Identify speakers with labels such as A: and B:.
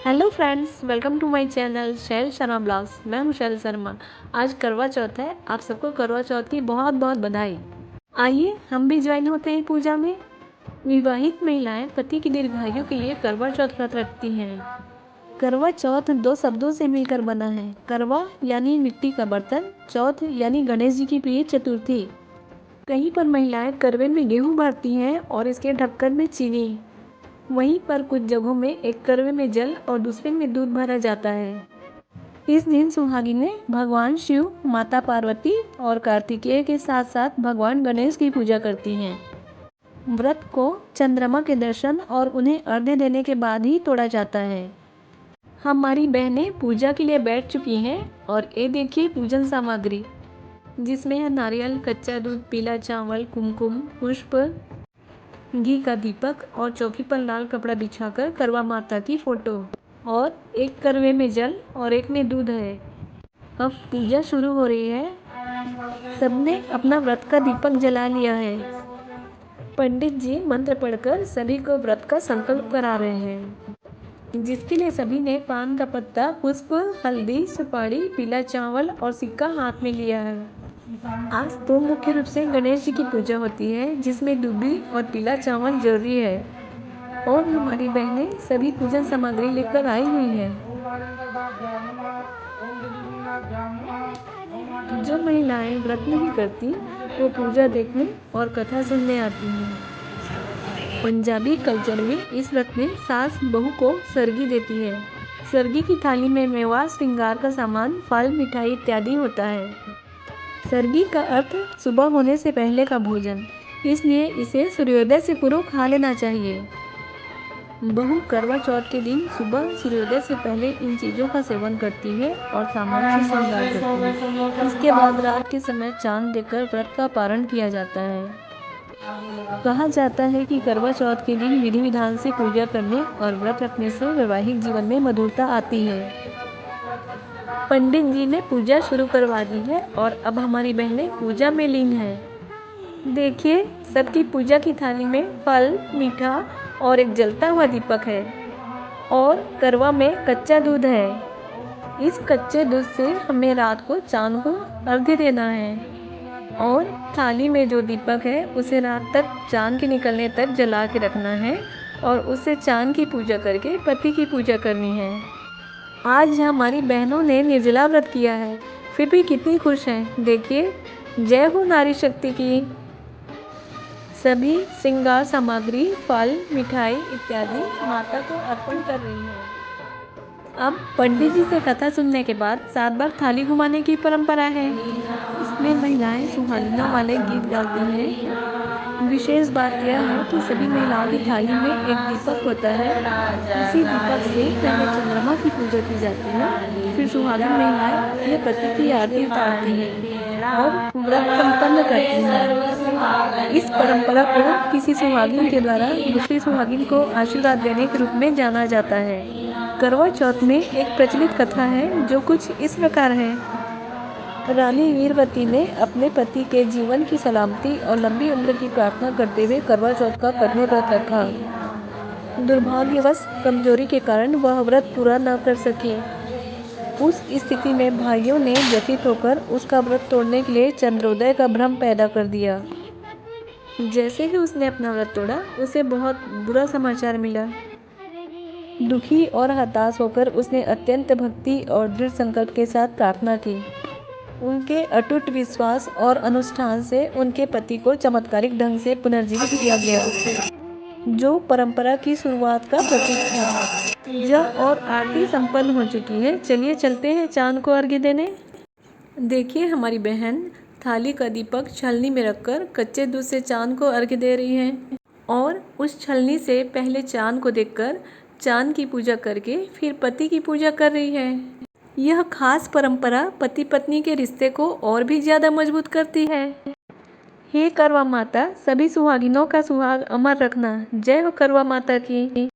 A: Hello friends, welcome to my channel Shail Sharma blogs. मैं हूं शैल शर्मा। आज करवा चौथ है। आप सबको करवा चौथ की बहुत बहुत बधाई। आइए हम भी ज्वाइन होते हैं पूजा में। विवाहित महिलाएं पति की दीर्घायु के लिए करवा चौथ व्रत रखती हैं। करवा चौथ दो शब्दों से मिलकर बना है। करवा यानी मिट्टी का बर्तन, चौथ यानी गणेश जी की प्रिय चतुर्थी। कहीं पर महिलाएं करवे में गेहूँ भरती हैं और इसके ढक्कन में चीनी। वहीं पर कुछ जगहों में एक करवे में जल और दूसरे में दूध भरा जाता है। इस दिन सुहागिनें भगवान शिव, माता पार्वती और कार्तिकेय के साथ साथ भगवान गणेश की पूजा करती हैं। व्रत को चंद्रमा के दर्शन और उन्हें अर्घ्य देने के बाद ही तोड़ा जाता है। हमारी बहनें पूजा के लिए बैठ चुकी हैं और ये देखिए पूजन सामग्री, जिसमें है नारियल, कच्चा दूध, पीला चावल, कुमकुम, पुष्प, घी का दीपक और चौकी पर लाल कपड़ा बिछाकर करवा माता की फोटो और एक करवे में जल और एक में दूध है। अब पूजा शुरू हो रही है। सबने अपना व्रत का दीपक जला लिया है। पंडित जी मंत्र पढ़कर सभी को व्रत का संकल्प करा रहे हैं, जिसके लिए सभी ने पान का पत्ता, पुष्प, हल्दी, सुपारी, पीला चावल और सिक्का हाथ में लिया है। आज तो मुख्य रूप से गणेश जी की पूजा होती है, जिसमें दूधी और पीला चावल जरूरी है। और हमारी बहनें सभी पूजन सामग्री लेकर आई हुई हैं। जो महिलाएं व्रत नहीं करती वो पूजा देखने और कथा सुनने आती हैं। पंजाबी कल्चर में इस व्रत में सास बहू को सरगी देती है। सरगी की थाली में मेवा, श्रृंगार का सामान, फल, मिठाई इत्यादि होता है। सरगी का अर्थ सुबह होने से पहले का भोजन, इसलिए इसे सूर्योदय से पूर्व खा लेना चाहिए। बहू करवा चौथ के दिन सुबह सूर्योदय से पहले इन चीज़ों का सेवन करती है और सामान से श्रृंगार करती है। इसके बाद रात के समय चांद देखकर व्रत का पारण किया जाता है। कहा जाता है कि करवा चौथ के दिन विधि विधान से पूजा करने और व्रत रखने से वैवाहिक जीवन में मधुरता आती है। पंडित जी ने पूजा शुरू करवा दी है और अब हमारी बहनें पूजा में लीन हैं। देखिए, सबकी पूजा की थाली में फल, मीठा और एक जलता हुआ दीपक है और करवा में कच्चा दूध है। इस कच्चे दूध से हमें रात को चांद को अर्घ्य देना है और थाली में जो दीपक है उसे रात तक चांद के निकलने तक जला के रखना है और उससे चांद की पूजा करके पति की पूजा करनी है। आज हमारी बहनों ने निर्जला व्रत किया है, फिर भी कितनी खुश हैं। देखिए, जय हो नारी शक्ति की। सभी श्रृंगार सामग्री, फल, मिठाई इत्यादि माता को अर्पण कर रही हैं। अब पंडित जी से कथा सुनने के बाद 7 बार थाली घुमाने की परंपरा है। इसमें महिलाएं सुहागिनों वाले गीत गाती हैं। विशेष बात यह है कि सभी महिलाओं की थाली में एक दीपक होता है। इसी दीपक से पहले चंद्रमा की पूजा की जाती है, फिर सुहागिन महिलाएं अपने पति की आरती उतारती हैं और व्रत संपन्न करती हैं। इस परंपरा को किसी सुहागिन के द्वारा दूसरी सुहागिन को आशीर्वाद देने के रूप में जाना जाता है। करवा चौथ में एक प्रचलित कथा है जो कुछ इस प्रकार है। रानी वीरवती ने अपने पति के जीवन की सलामती और लंबी उम्र की प्रार्थना करते हुए करवा चौथ का कठोर व्रत रखा। दुर्भाग्यवश कमजोरी के कारण वह व्रत पूरा न कर सके। उस स्थिति में भाइयों ने व्यथित होकर उसका व्रत तोड़ने के लिए चंद्रोदय का भ्रम पैदा कर दिया। जैसे ही उसने अपना व्रत तोड़ा, उसे बहुत बुरा समाचार मिला। दुखी और हताश होकर उसने अत्यंत भक्ति और दृढ़ संकल्प के साथ प्रार्थना की। उनके अटूट विश्वास और अनुष्ठान से उनके पति को चमत्कारिक ढंग से पुनर्जीवित किया गया, जो परंपरा की शुरुआत का प्रतीक था। पूजा और आरती संपन्न हो चुकी है। चलिए चलते हैं चांद को अर्घ्य देने। देखिए, हमारी बहन थाली का दीपक छलनी में रखकर कच्चे दूध से चांद को अर्घ्य दे रही है और उस छलनी से पहले चांद को देखकर चांद की पूजा करके फिर पति की पूजा कर रही है। यह खास परंपरा पति पत्नी के रिश्ते को और भी ज्यादा मजबूत करती है। हे करवा माता, सभी सुहागिनों का सुहाग अमर रखना। जय हो करवा माता की।